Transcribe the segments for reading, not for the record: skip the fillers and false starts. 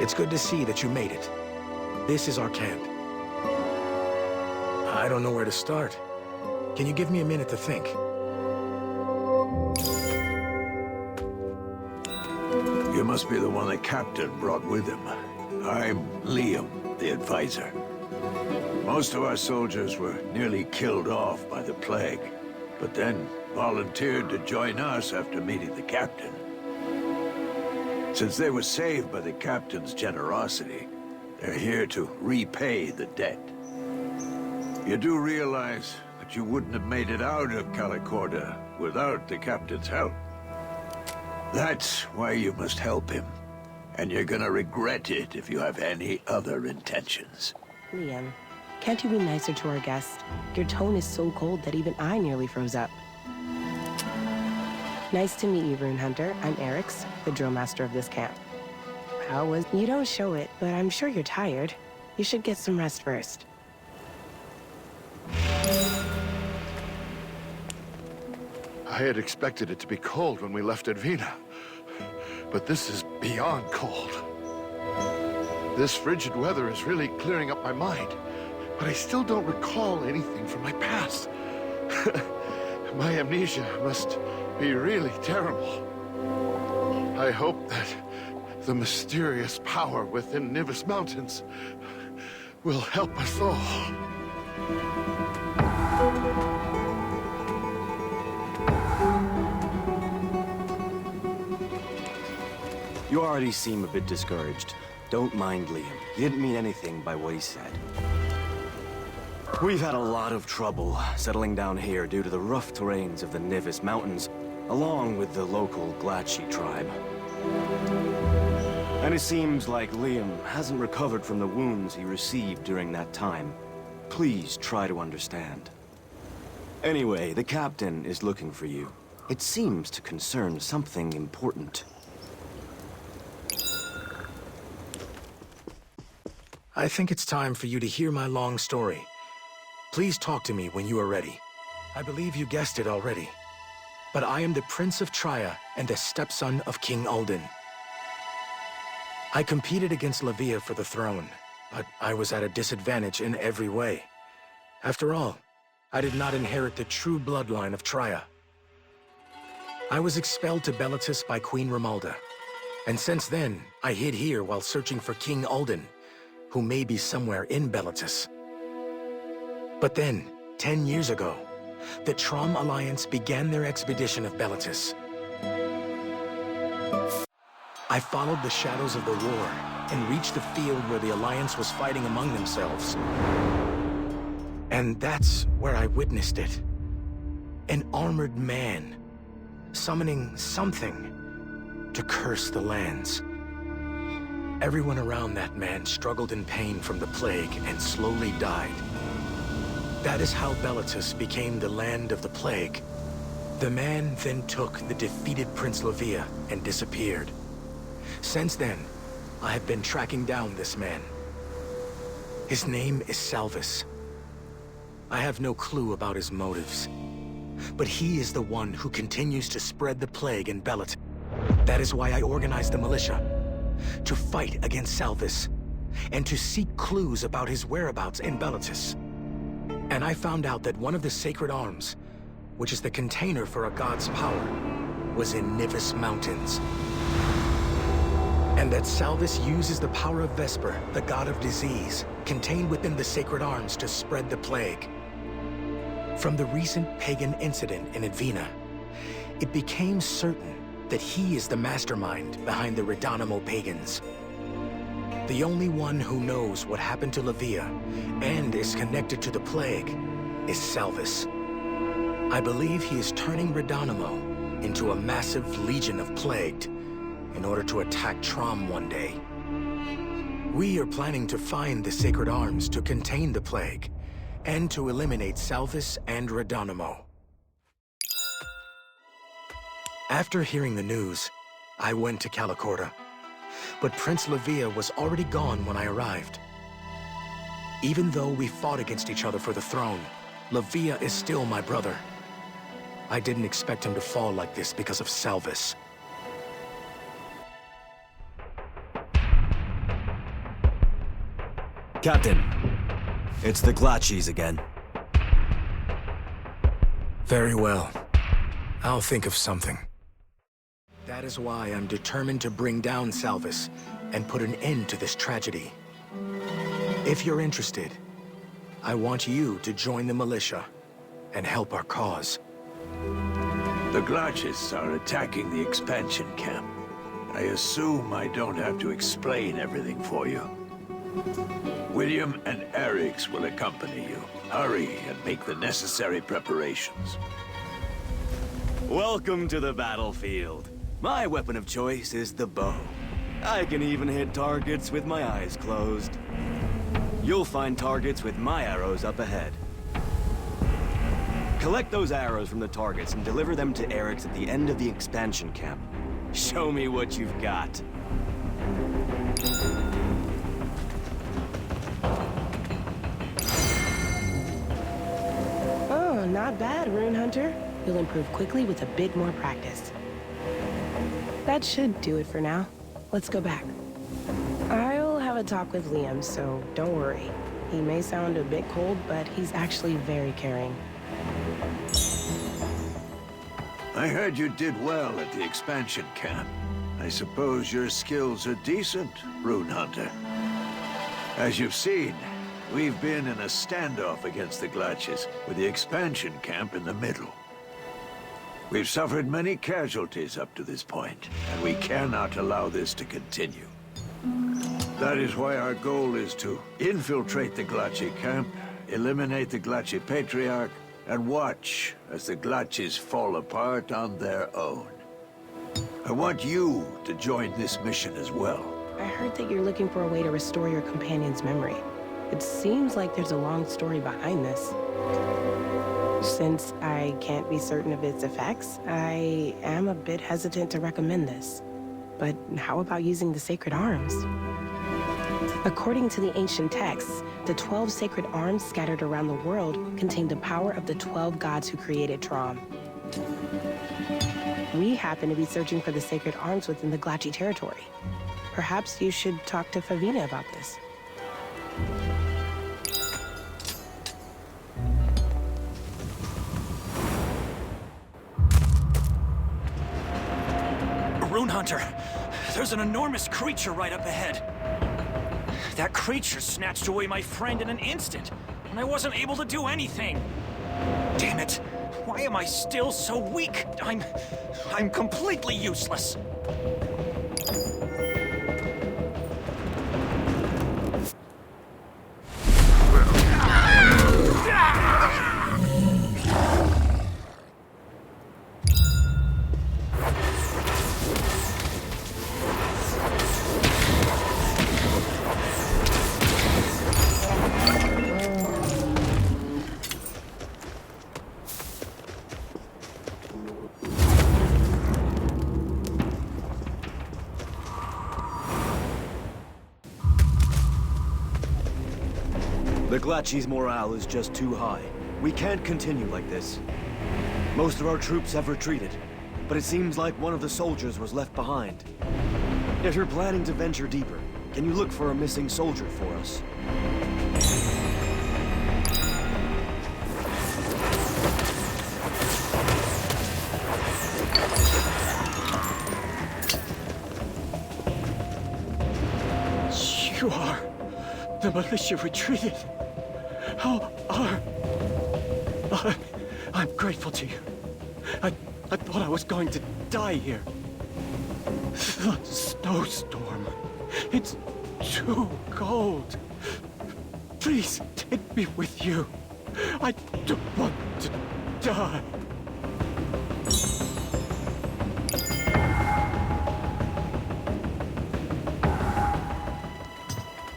It's good to see that you made it. This is our camp. I don't know where to start. Can you give me a minute to think? You must be the one the captain brought with him. I'm Liam, the advisor. Most of our soldiers were nearly killed off by the plague, but then volunteered to join us after meeting the captain. Since they were saved by the captain's generosity, they're here to repay the debt. You do realize that you wouldn't have made it out of Calicorda without the captain's help. That's why you must help him. And you're gonna regret it if you have any other intentions. Liam, can't you be nicer to our guest? Your tone is so cold that even I nearly froze up. Nice to meet you, Rune Hunter. I'm Erix, the drill master of this camp. How was... You don't show it, but I'm sure you're tired. You should get some rest first. I had expected it to be cold when we left Advina, but this is beyond cold. This frigid weather is really clearing up my mind, but I still don't recall anything from my past. My amnesia must be really terrible. I hope that the mysterious power within Nivis Mountains will help us all. You already seem a bit discouraged. Don't mind Liam. He didn't mean anything by what he said. We've had a lot of trouble settling down here due to the rough terrains of the Nivis Mountains, along with the local Glachi tribe. And it seems like Liam hasn't recovered from the wounds he received during that time. Please try to understand. Anyway, the captain is looking for you. It seems to concern something important. I think it's time for you to hear my long story. Please talk to me when you are ready. I believe you guessed it already. But I am the Prince of Trier and the stepson of King Alden. I competed against Lavia for the throne, but I was at a disadvantage in every way. After all, I did not inherit the true bloodline of Trier. I was expelled to Bellatus by Queen Romalda, and since then, I hid here while searching for King Alden, who may be somewhere in Bellatus. But then, 10 years ago, the Trom Alliance began their expedition of Bellatus. I followed the shadows of the war and reached the field where the Alliance was fighting among themselves. And that's where I witnessed it. An armored man, summoning something to curse the lands. Everyone around that man struggled in pain from the plague and slowly died. That is how Bellatus became the land of the plague. The man then took the defeated Prince Lavia and disappeared. Since then, I have been tracking down this man. His name is Salvis. I have no clue about his motives, but he is the one who continues to spread the plague in Bellatus. That is why I organized the militia, to fight against Salvis, and to seek clues about his whereabouts in Bellatus. And I found out that one of the sacred arms, which is the container for a god's power, was in Nivis Mountains. And that Salvis uses the power of Vesper, the god of disease, contained within the sacred arms to spread the plague. From the recent pagan incident in Advina, it became certain that he is the mastermind behind the Redanimo pagans. The only one who knows what happened to Lavia and is connected to the plague is Salvis. I believe he is turning Redanimo into a massive legion of plagued in order to attack Trom one day. We are planning to find the sacred arms to contain the plague and to eliminate Salvis and Redanimo. After hearing the news, I went to Calicorda, but Prince Lavia was already gone when I arrived. Even though we fought against each other for the throne, Lavia is still my brother. I didn't expect him to fall like this because of Salvis. Captain, it's the Glachis again. Very well. I'll think of something. That is why I'm determined to bring down Salvis and put an end to this tragedy. If you're interested, I want you to join the militia and help our cause. The Glachis are attacking the expansion camp. I assume I don't have to explain everything for you. William and Eric's will accompany you. Hurry and make the necessary preparations. Welcome to the battlefield. My weapon of choice is the bow. I can even hit targets with my eyes closed. You'll find targets with my arrows up ahead. Collect those arrows from the targets and deliver them to Eric's at the end of the expansion camp. Show me what you've got. Oh, not bad, Rune Hunter. You'll improve quickly with a bit more practice. That should do it for now. Let's go back. I'll have a talk with Liam, so don't worry. He may sound a bit cold, but he's actually very caring. I heard you did well at the expansion camp. I suppose your skills are decent, Rune Hunter. As you've seen, we've been in a standoff against the Glachis, with the expansion camp in the middle. We've suffered many casualties up to this point, and we cannot allow this to continue. That is why our goal is to infiltrate the Glachi camp, eliminate the Glachi Patriarch, and watch as the Glachis fall apart on their own. I want you to join this mission as well. I heard that you're looking for a way to restore your companion's memory. It seems like there's a long story behind this. Since I can't be certain of its effects, I am a bit hesitant to recommend this. But how about using the sacred arms? According to the ancient texts, the 12 sacred arms scattered around the world contain the power of the 12 gods who created Trom. We happen to be searching for the sacred arms within the Glachi territory. Perhaps you should talk to Favina about this. Rune Hunter, there's an enormous creature right up ahead. That creature snatched away my friend in an instant, and I wasn't able to do anything. Damn it! Why am I still so weak? I'm completely useless. The Glachis' morale is just too high. We can't continue like this. Most of our troops have retreated, but it seems like one of the soldiers was left behind. If you're planning to venture deeper, can you look for a missing soldier for us? You are... The militia retreated. How are... I'm grateful to you. I thought I was going to die here. The snowstorm. It's too cold. Please take me with you. I don't want to die.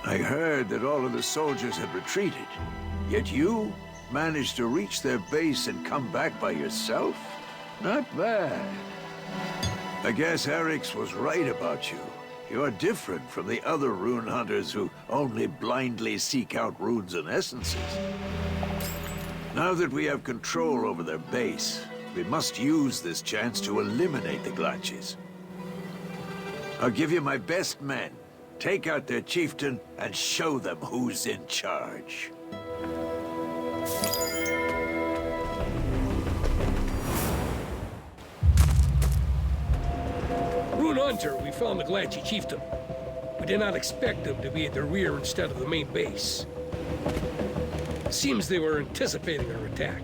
I heard that all of the soldiers had retreated, yet you managed to reach their base and come back by yourself? Not bad. I guess Eric's was right about you. You're different from the other rune hunters who only blindly seek out runes and essences. Now that we have control over their base, we must use this chance to eliminate the Glachis. I'll give you my best men. take out their chieftain and show them who's in charge. Rune Hunter, we found the Glatchy chieftain. We did not expect them to be at the rear instead of the main base. Seems they were anticipating our attack.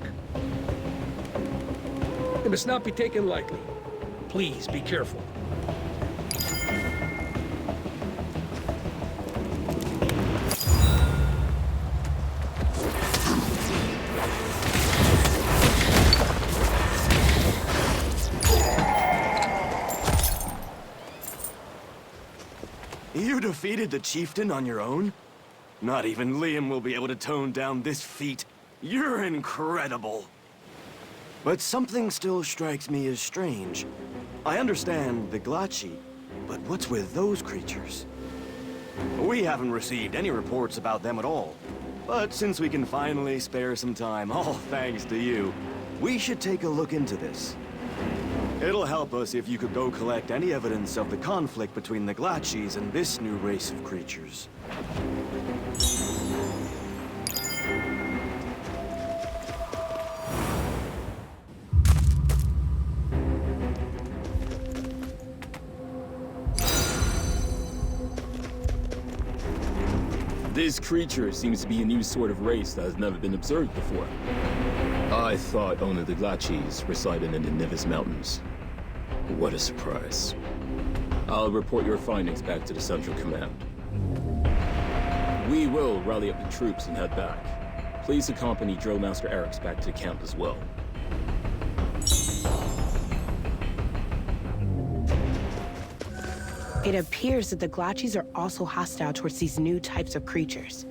They must not be taken lightly. Please be careful. You defeated the chieftain on your own? Not even Liam will be able to tone down this feat. You're incredible. But something still strikes me as strange. I understand the Glatchy, but what's with those creatures? We haven't received any reports about them at all. But since we can finally spare some time, all thanks to you, we should take a look into this. It'll help us if you could go collect any evidence of the conflict between the Glatchies and this new race of creatures. This creature seems to be a new sort of race that has never been observed before. I thought only the Glatchies resided in the Nivis Mountains. What a surprise. I'll report your findings back to the Central Command. We will rally up the troops and head back. Please accompany Drill Master Eric's back to camp as well. It appears that the Glatchies are also hostile towards these new types of creatures.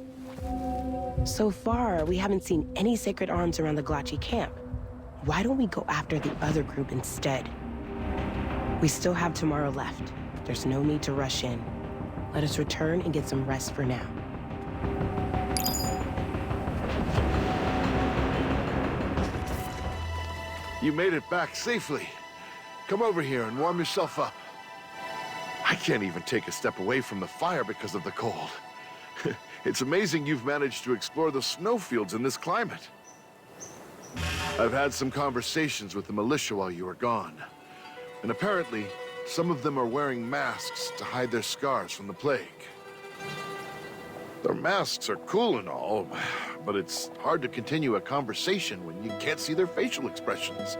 So far, we haven't seen any sacred arms around the Glatchy camp. Why don't we go after the other group instead? We still have tomorrow left. There's no need to rush in. Let us return and get some rest for now. You made it back safely. Come over here and warm yourself up. I can't even take a step away from the fire because of the cold. It's amazing you've managed to explore the snowfields in this climate. I've had some conversations with the militia while you were gone. And apparently, some of them are wearing masks to hide their scars from the plague. Their masks are cool and all, but it's hard to continue a conversation when you can't see their facial expressions.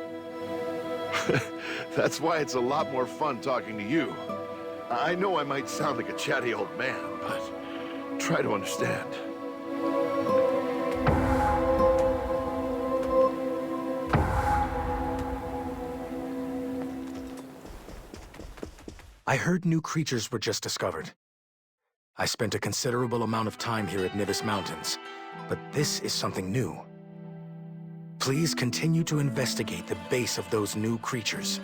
That's why it's a lot more fun talking to you. I know I might sound like a chatty old man, but try to understand. I heard new creatures were just discovered. I spent a considerable amount of time here at Nivis Mountains, but this is something new. Please continue to investigate the base of those new creatures.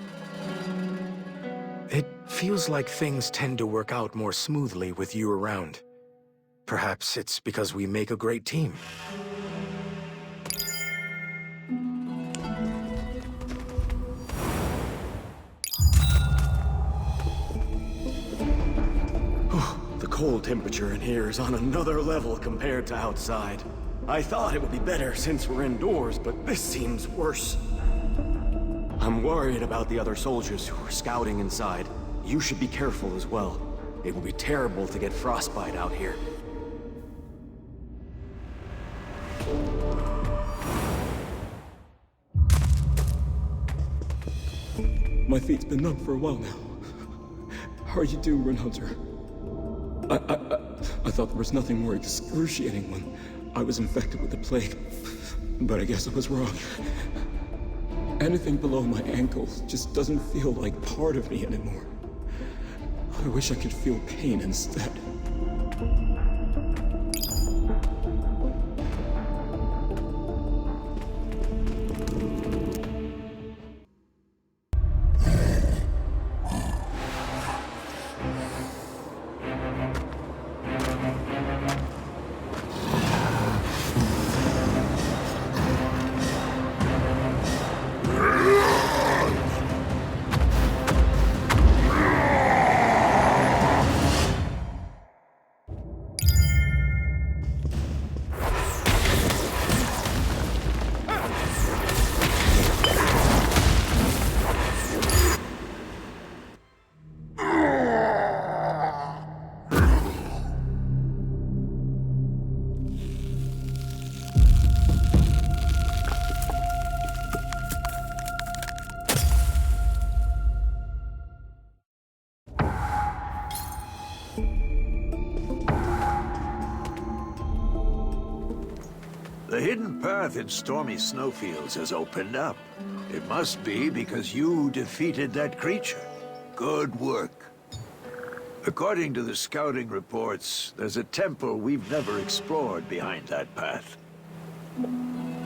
It feels like things tend to work out more smoothly with you around. Perhaps it's because we make a great team. The cold temperature in here is on another level compared to outside. I thought it would be better since we're indoors, but this seems worse. I'm worried about the other soldiers who are scouting inside. You should be careful as well. It will be terrible to get frostbite out here. My feet's been numb for a while now. How are you doing, Rune Hunter? I thought there was nothing more excruciating when I was infected with the plague, but I guess I was wrong. Anything below my ankles just doesn't feel like part of me anymore. I wish I could feel pain instead. path in stormy snowfields has opened up. It must be because you defeated that creature. Good work. According to the scouting reports, there's a temple we've never explored behind that path.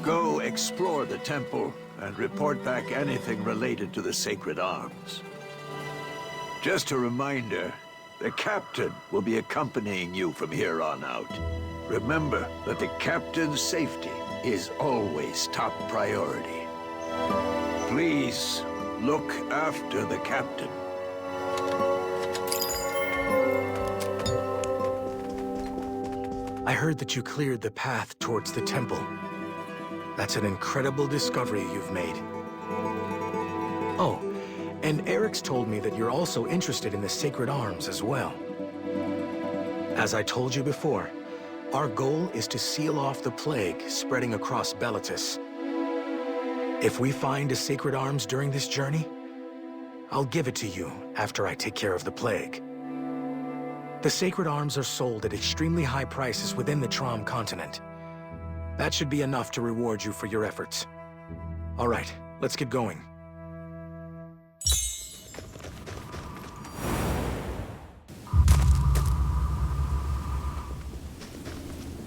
Go explore the temple and report back anything related to the sacred arms. Just a reminder, the captain will be accompanying you from here on out. Remember that the captain's safety is always top priority. Please, look after the captain. I heard that you cleared the path towards the temple. That's an incredible discovery you've made. Oh, and Eric's told me that you're also interested in the sacred arms as well. As I told you before, our goal is to seal off the plague spreading across Bellatus. If we find a sacred arms during this journey, I'll give it to you after I take care of the plague. The sacred arms are sold at extremely high prices within the Trom continent. That should be enough to reward you for your efforts. All right, let's get going.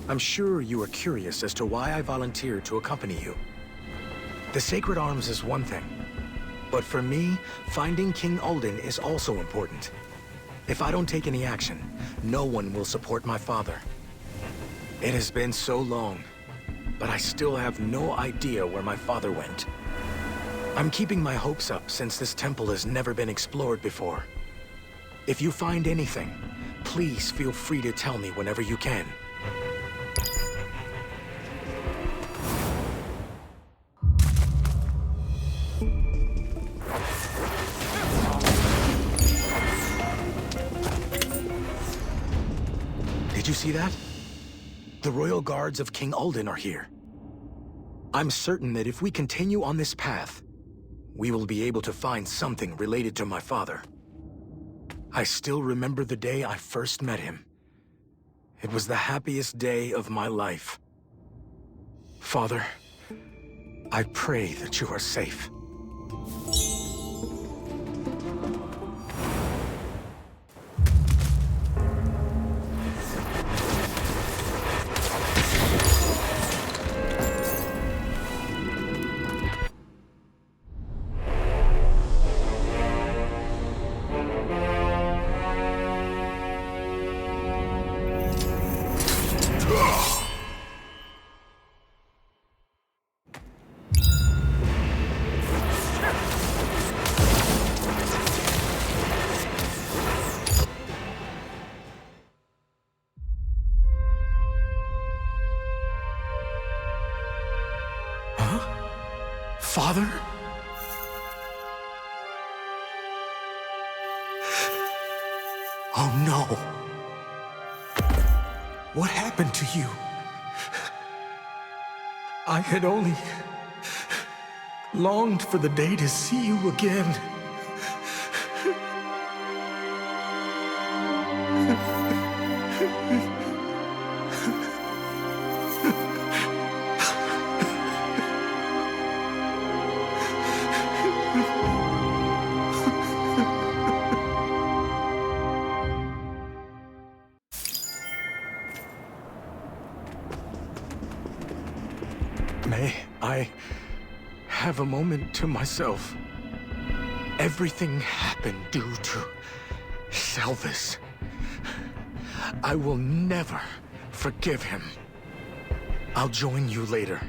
I'm sure you are curious as to why I volunteered to accompany you. The sacred arms is one thing, but for me, finding King Alden is also important. If I don't take any action, no one will support my father. It has been so long, but I still have no idea where my father went. I'm keeping my hopes up since this temple has never been explored before. If you find anything, please feel free to tell me whenever you can. Did you see that? The royal guards of King Alden are here. I'm certain that if we continue on this path, we will be able to find something related to my father. I still remember the day I first met him. It was the happiest day of my life. Father, I pray that you are safe. Father? Oh no. What happened to you? I had only longed for the day to see you again. May I have a moment to myself? Everything happened due to Selvis. I will never forgive him. I'll join you later.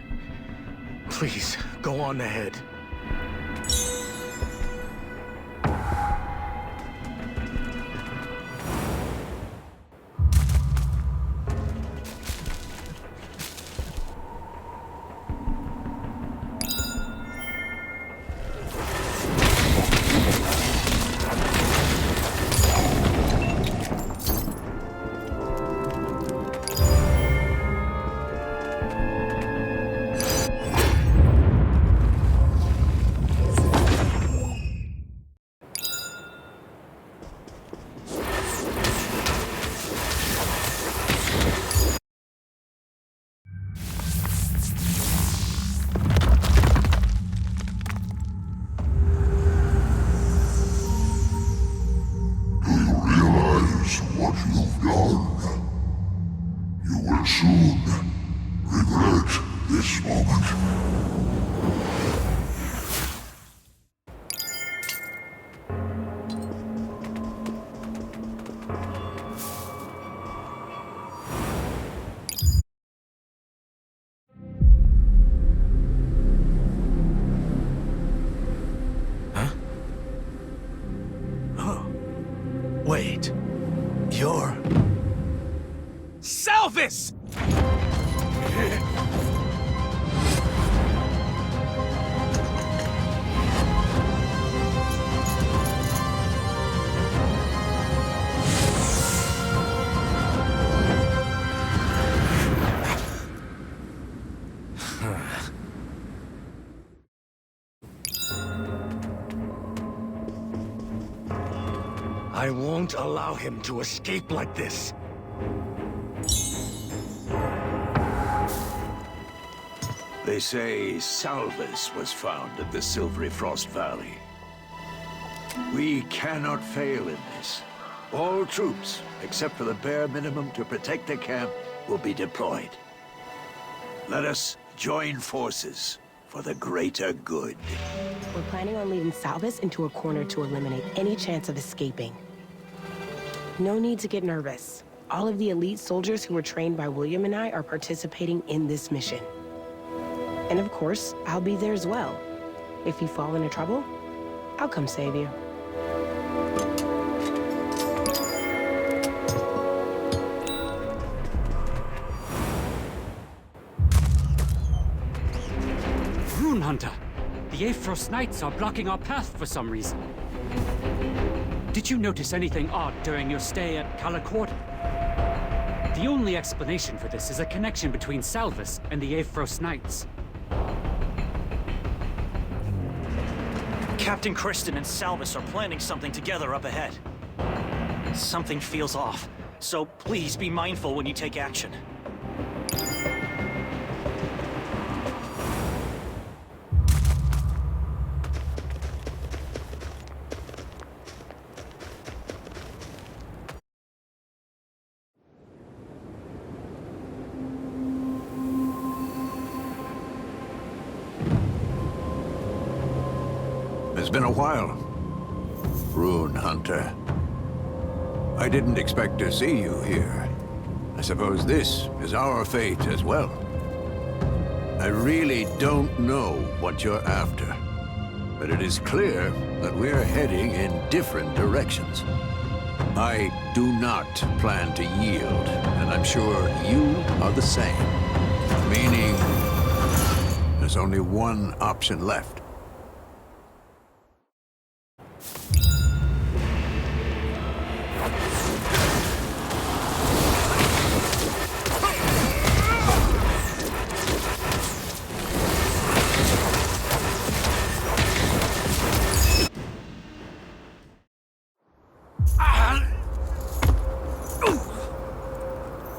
Please, go on ahead. Wait, you're... Salvis! I won't allow him to escape like this. They say Salvis was found in the Silvery Frost Valley. We cannot fail in this. All troops, except for the bare minimum to protect the camp, will be deployed. Let us join forces for the greater good. We're planning on leading Salvis into a corner to eliminate any chance of escaping. No need to get nervous. All of the elite soldiers who were trained by William and I are participating in this mission. And of course, I'll be there as well. If you fall into trouble, I'll come save you. Rune Hunter! The Aphros Knights are blocking our path for some reason. Did you notice anything odd during your stay at Calicord? The only explanation for this is a connection between Salvis and the Aphros Knights. Captain Kristen and Salvis are planning something together up ahead. Something feels off, so please be mindful when you take action. It's been a while, Rune Hunter. I didn't expect to see you here. I suppose this is our fate as well. I really don't know what you're after, but it is clear that we're heading in different directions. I do not plan to yield, and I'm sure you are the same. Meaning, there's only one option left.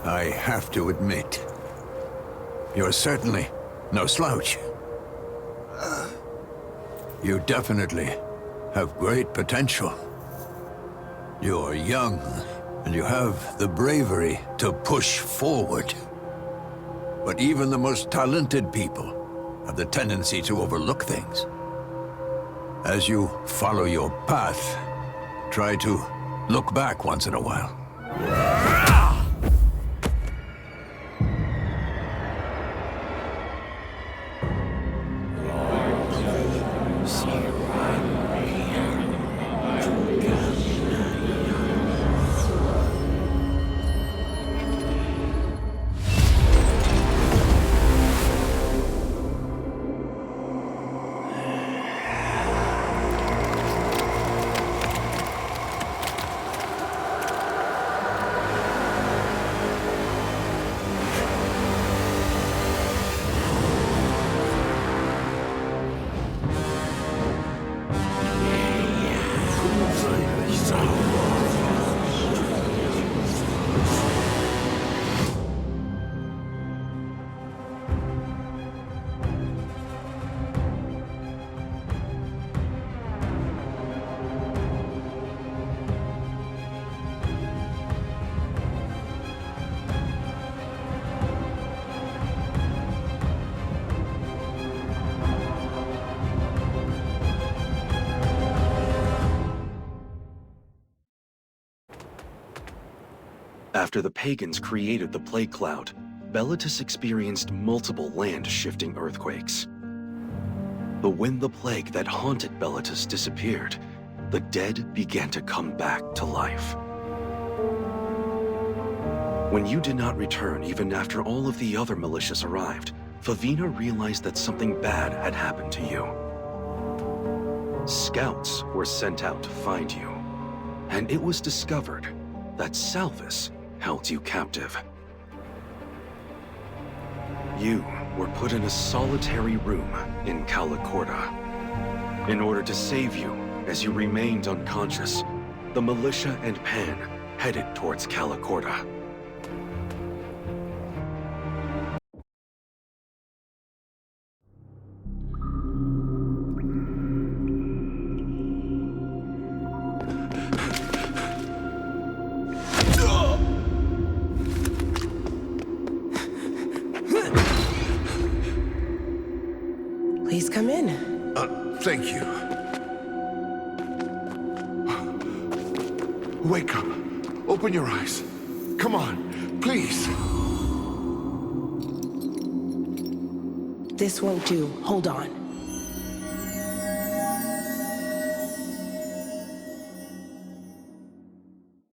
I have to admit, you're certainly no slouch. You definitely have great potential. You're young, and you have the bravery to push forward. But even the most talented people have the tendency to overlook things. As you follow your path, try to look back once in a while. After the pagans created the plague cloud, Bellatus experienced multiple land-shifting earthquakes. But when the plague that haunted Bellatus disappeared, the dead began to come back to life. When you did not return even after all of the other militias arrived, Favina realized that something bad had happened to you. Scouts were sent out to find you, and it was discovered that Salvis held you captive. You were put in a solitary room in Calacorda. In order to save you, as you remained unconscious, the militia and Pan headed towards Calacorda. Please come in. Thank you. Wake up. Open your eyes. Come on, please. This won't do. Hold on.